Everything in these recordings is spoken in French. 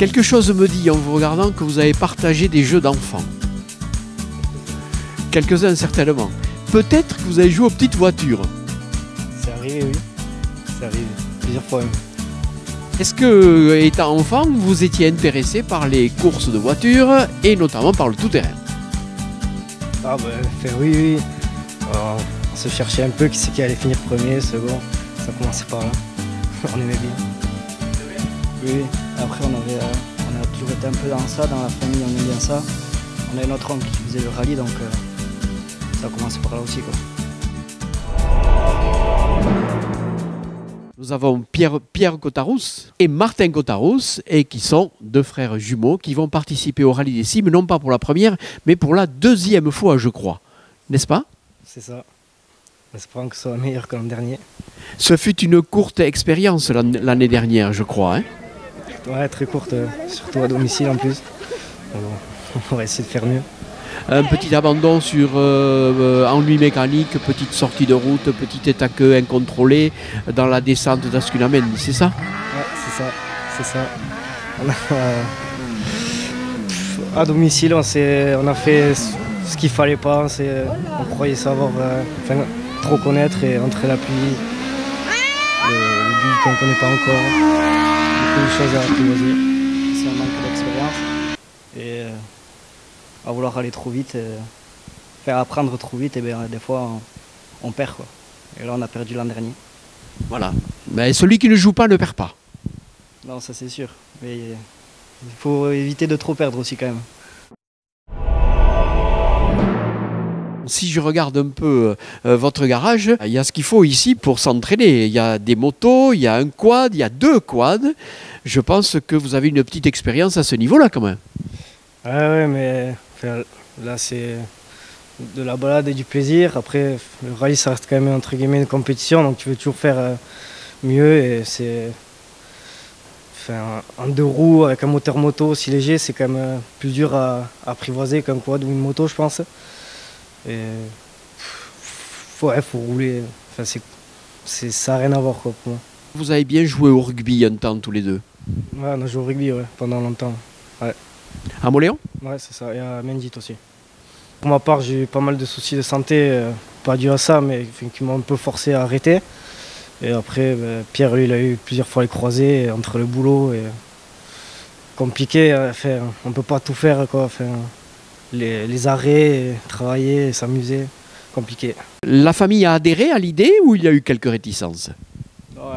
Quelque chose me dit en vous regardant que vous avez partagé des jeux d'enfants. Quelques-uns certainement. Peut-être que vous avez joué aux petites voitures. C'est arrivé, oui. C'est arrivé plusieurs fois même. Est-ce que, étant enfant, vous étiez intéressé par les courses de voitures et notamment par le tout-terrain? Ah oui, oui. On se cherchait un peu qui c'est qui allait finir premier, second. Ça commençait par là. On aimait bien. Oui, après on a toujours été un peu dans ça, dans la famille on aimait bien ça. On avait notre oncle qui faisait le rallye donc ça a commencé par là aussi quoi. Nous avons Pierre Cotarous et Martin Cotarous, et qui sont deux frères jumeaux qui vont participer au rallye des Cimes, non pas pour la première, mais pour la deuxième fois, je crois. N'est-ce pas? C'est ça. Espérons que ce soit meilleur que l'an dernier. Ce fut une courte expérience l'année dernière, je crois. Hein? Ouais, très courte, surtout à domicile en plus. On va essayer de faire mieux. Un petit abandon sur ennui mécanique, petite sortie de route, petit état-queue incontrôlé dans la descente d'Ascunamendi, c'est ça? Ouais, c'est ça. À domicile, on a fait ce qu'il fallait pas. On croyait savoir trop connaître et entre la pluie, le but qu'on ne connaît pas encore. Beaucoup de choses à apprivoiser. C'est un manque d'expérience. Et à vouloir aller trop vite, faire apprendre trop vite, et bien, des fois on perd quoi. Et là on a perdu l'an dernier. Voilà. Mais celui qui ne joue pas ne perd pas. Non, ça c'est sûr. Mais il faut éviter de trop perdre aussi quand même. Si je regarde un peu votre garage, il y a ce qu'il faut ici pour s'entraîner. Il y a des motos, il y a un quad, il y a deux quads. Je pense que vous avez une petite expérience à ce niveau-là quand même. Ouais, mais là c'est de la balade et du plaisir. Après, le rallye ça reste quand même entre guillemets une compétition, donc tu veux toujours faire mieux. Et c'est en deux roues avec un moteur moto aussi léger, c'est quand même plus dur à apprivoiser qu'un quad ou une moto, je pense. Et faut rouler. Enfin, ça n'a rien à voir quoi, pour moi. Vous avez bien joué au rugby un temps tous les deux? Ouais, on a joué au rugby pendant longtemps. Ouais. À Moléon? Ouais, c'est ça, et à Mendit aussi. Pour ma part, j'ai eu pas mal de soucis de santé, pas dû à ça, mais qui m'ont un peu forcé à arrêter. Et après, Pierre, lui, il a eu plusieurs fois les croisés entre le boulot et compliqué. On ne peut pas tout faire, quoi. Les arrêts, travailler, s'amuser, compliqué. La famille a adhéré à l'idée ou il y a eu quelques réticences?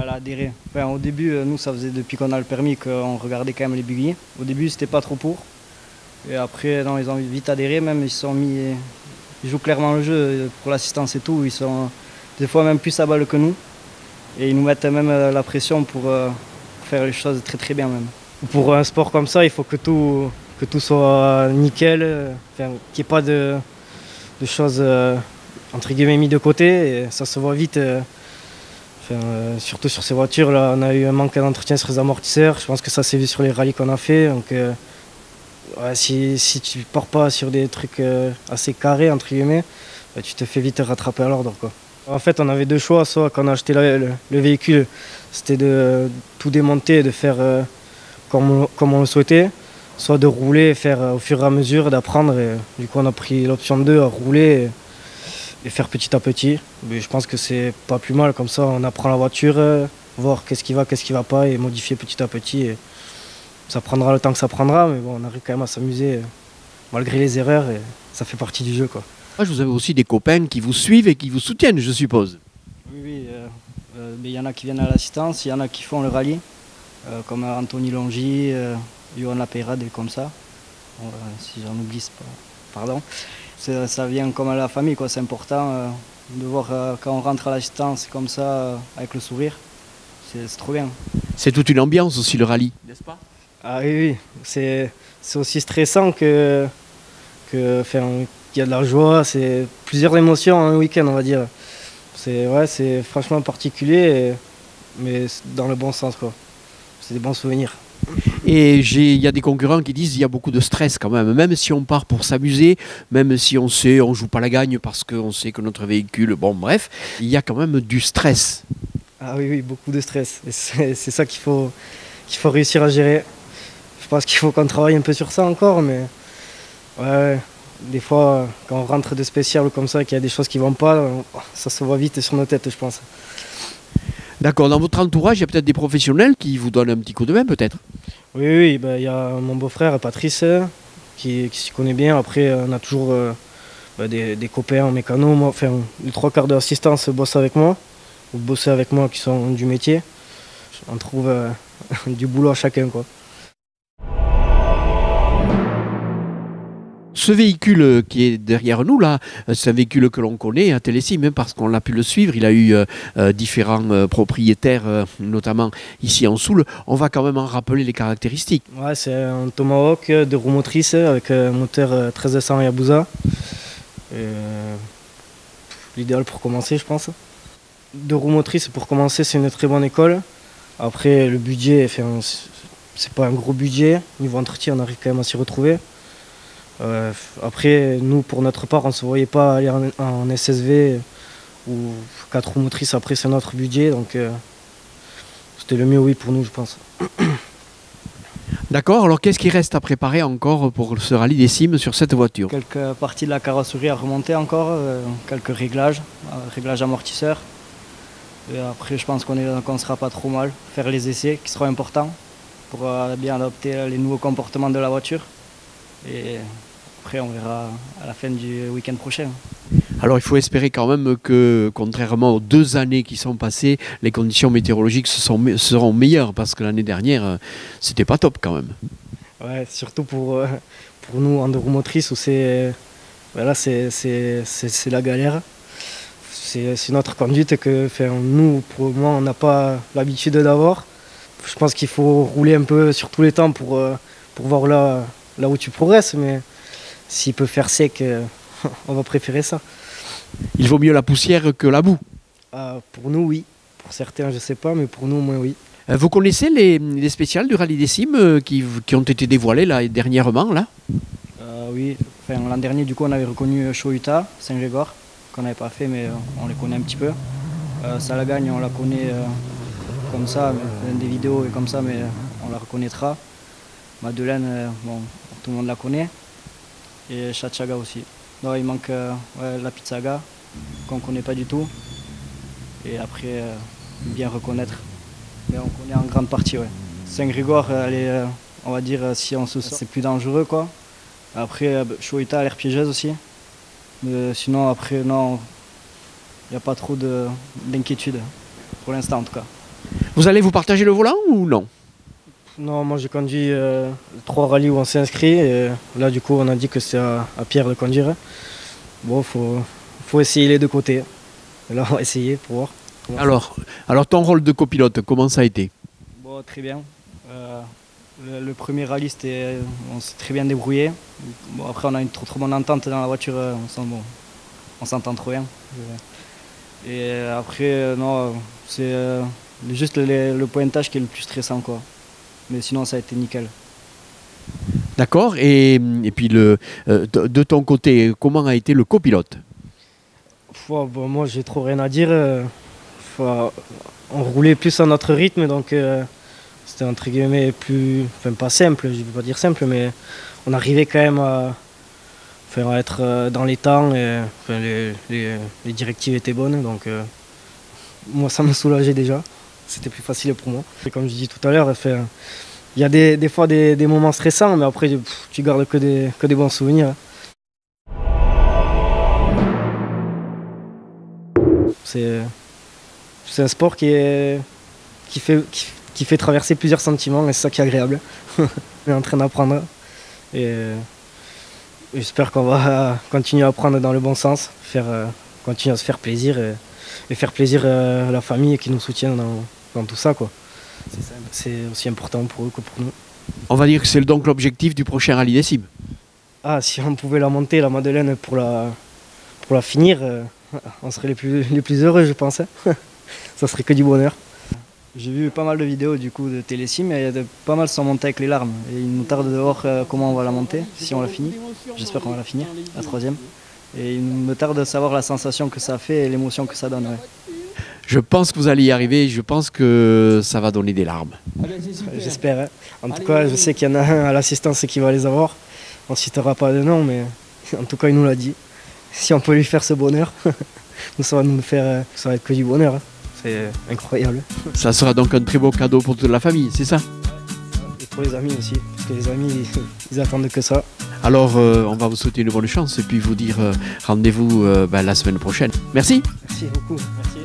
Elle a adhéré. Au début, nous, ça faisait depuis qu'on a le permis qu'on regardait quand même les buggy. Au début, c'était pas trop pour. Et après, non, ils ont vite adhéré, même ils jouent clairement le jeu pour l'assistance et tout. Ils sont des fois même plus à balle que nous. Et ils nous mettent même la pression pour faire les choses très très bien même. Pour un sport comme ça, il faut que tout soit nickel, qu'il n'y ait pas de choses entre guillemets mis de côté. Et ça se voit vite. Surtout sur ces voitures, là, on a eu un manque d'entretien sur les amortisseurs. Je pense que ça s'est vu sur les rallyes qu'on a fait. Donc, si tu ne pars pas sur des trucs assez carrés, entre guillemets, tu te fais vite rattraper à l'ordre. En fait, on avait deux choix. Soit quand on a acheté le véhicule, c'était de tout démonter et de faire comme on le souhaitait. Soit de rouler et faire au fur et à mesure, d'apprendre. Et, du coup, on a pris l'option 2 à rouler et faire petit à petit. Mais je pense que c'est pas plus mal, comme ça on apprend la voiture, voir qu'est-ce qui va pas et modifier petit à petit. Et ça prendra le temps que ça prendra, mais bon, on arrive quand même à s'amuser malgré les erreurs et ça fait partie du jeu, quoi. Vous avez aussi des copains qui vous suivent et qui vous soutiennent, je suppose. Oui, il y en a qui viennent à l'assistance, il y en a qui font le rallye, comme Anthony Longy, Johan Lapeyra, et comme ça. Si j'en oublie, pardon. Ça vient comme à la famille, quoi. C'est important de voir quand on rentre à l'assistance comme ça, avec le sourire. C'est trop bien. C'est toute une ambiance aussi le rallye, n'est-ce pas? Ah oui, c'est aussi stressant qu'il y a de la joie, c'est plusieurs émotions en un week-end, on va dire. C'est franchement particulier, mais dans le bon sens, quoi. C'est des bons souvenirs. Et il y a des concurrents qui disent qu'il y a beaucoup de stress quand même si on part pour s'amuser, même si on joue pas la gagne parce qu'on sait que notre véhicule, bon bref, il y a quand même du stress. Ah oui, beaucoup de stress. C'est ça qu'il faut réussir à gérer. Je pense qu'il faut qu'on travaille un peu sur ça encore, mais ouais, des fois, quand on rentre de spécial ou comme ça, qu'il y a des choses qui vont pas, ça se voit vite sur nos têtes, je pense. D'accord, dans votre entourage, il y a peut-être des professionnels qui vous donnent un petit coup de main, peut-être? Oui, oui, ben, il y a mon beau-frère, Patrice, qui s'y connaît bien. Après, on a toujours des copains en mécano. Moi, enfin, les trois quarts de l'assistance bossent avec moi, ou bossent avec moi qui sont du métier. On trouve du boulot à chacun, quoi. Ce véhicule qui est derrière nous, là, c'est un véhicule que l'on connaît à Télésim, hein, parce qu'on a pu le suivre. Il a eu différents propriétaires, notamment ici en Soule. On va quand même en rappeler les caractéristiques. Ouais, c'est un Tomahawk de roue motrice avec un moteur 1300 Yabusa. L'idéal pour commencer, je pense. De roue motrice, pour commencer, c'est une très bonne école. Après, le budget, enfin, c'est pas un gros budget. Niveau entretien, on arrive quand même à s'y retrouver. Après, nous, pour notre part, on ne se voyait pas aller en SSV ou 4 roues motrices. Après, c'est notre budget, donc c'était le mieux, oui, pour nous, je pense. D'accord, alors qu'est-ce qui reste à préparer encore pour ce rallye des cimes sur cette voiture? Quelques parties de la carrosserie à remonter encore, quelques réglages amortisseurs. Et après, je pense qu'on sera pas trop mal. Faire les essais qui seront importants pour bien adopter les nouveaux comportements de la voiture. Et après, on verra à la fin du week-end prochain. Alors il faut espérer quand même que, contrairement aux 2 années qui sont passées, les conditions météorologiques seront meilleures, parce que l'année dernière, c'était pas top quand même. Ouais, surtout pour nous en deux roues motrices où c'est la galère. C'est notre conduite que nous, pour le moment, on n'a pas l'habitude d'avoir. Je pense qu'il faut rouler un peu sur tous les temps pour voir là où tu progresses, mais s'il peut faire sec, on va préférer ça. Il vaut mieux la poussière que la boue. Pour nous, oui. Pour certains, je ne sais pas, mais pour nous, au moins, oui. Vous connaissez les spéciales du rallye des cimes qui ont été dévoilées là, dernièrement là? Oui, enfin, l'an dernier, du coup, on avait reconnu Shoyuta, Saint-Grégoire, qu'on n'avait pas fait, mais on les connaît un petit peu. Salagagne, on la connaît comme ça, des vidéos et comme ça, mais on la reconnaîtra. Madeleine, bon, tout le monde la connaît. Et Chachaga aussi. Non, il manque la Pizzaga, qu'on ne connaît pas du tout. Et après, bien reconnaître. Mais on connaît en grande partie, ouais. Saint-Grégoire, on va dire, si on se sort, c'est plus dangereux, quoi. Après, Shoita a l'air piégeuse aussi. Mais sinon, après, non, il n'y a pas trop d'inquiétude, pour l'instant en tout cas. Vous allez vous partager le volant ou non? Non, moi j'ai conduit 3 rallyes où on s'est inscrit. Et là, du coup, on a dit que c'est à Pierre de conduire. Bon, faut essayer les deux côtés. Et là, on va essayer pour voir. Alors ton rôle de copilote, comment ça a été? Bon, très bien. Le premier rallye, on s'est très bien débrouillé. Bon, après, on a une trop bonne entente dans la voiture. On s'entend trop bien. Et après, non, c'est juste le pointage qui est le plus stressant, quoi. Mais sinon, ça a été nickel. D'accord. Et puis de ton côté, comment a été le copilote? Bon, moi, j'ai trop rien à dire. On roulait plus à notre rythme, donc c'était entre guillemets pas simple, je ne veux pas dire simple, mais on arrivait quand même à être dans les temps. Et, les directives étaient bonnes, donc moi, ça me soulageait déjà. C'était plus facile pour moi. Et comme je dis tout à l'heure, il y a des fois des moments stressants, mais après, tu gardes que des bons souvenirs. C'est un sport qui fait traverser plusieurs sentiments, et c'est ça qui est agréable. On est en train d'apprendre. Et j'espère qu'on va continuer à apprendre dans le bon sens, continuer à se faire plaisir et faire plaisir à la famille qui nous soutient dans tout ça, quoi. C'est aussi important pour eux que pour nous. On va dire que c'est donc l'objectif du prochain rallye des cimes. Si on pouvait la monter, la Madeleine, pour la finir, on serait les plus heureux, je pense. Ça serait que du bonheur. J'ai vu pas mal de vidéos du coup de Télésim, et pas mal sont montées avec les larmes. Et il nous tarde de voir comment on va la monter, si on la finit. J'espère qu'on va la finir, la 3e. Et il me tarde de savoir la sensation que ça fait et l'émotion que ça donne. Ouais. Je pense que vous allez y arriver, je pense que ça va donner des larmes. J'espère. Hein. En tout cas, je sais qu'il y en a un à l'assistance qui va les avoir. On ne citera pas de nom, mais en tout cas, il nous l'a dit. Si on peut lui faire ce bonheur, ça va être que du bonheur. Hein. C'est incroyable. Ça sera donc un très beau cadeau pour toute la famille, c'est ça? Et pour les amis aussi, parce que les amis, ils attendent que ça. Alors, on va vous souhaiter une bonne chance et puis vous dire rendez-vous la semaine prochaine. Merci. Merci beaucoup. Merci.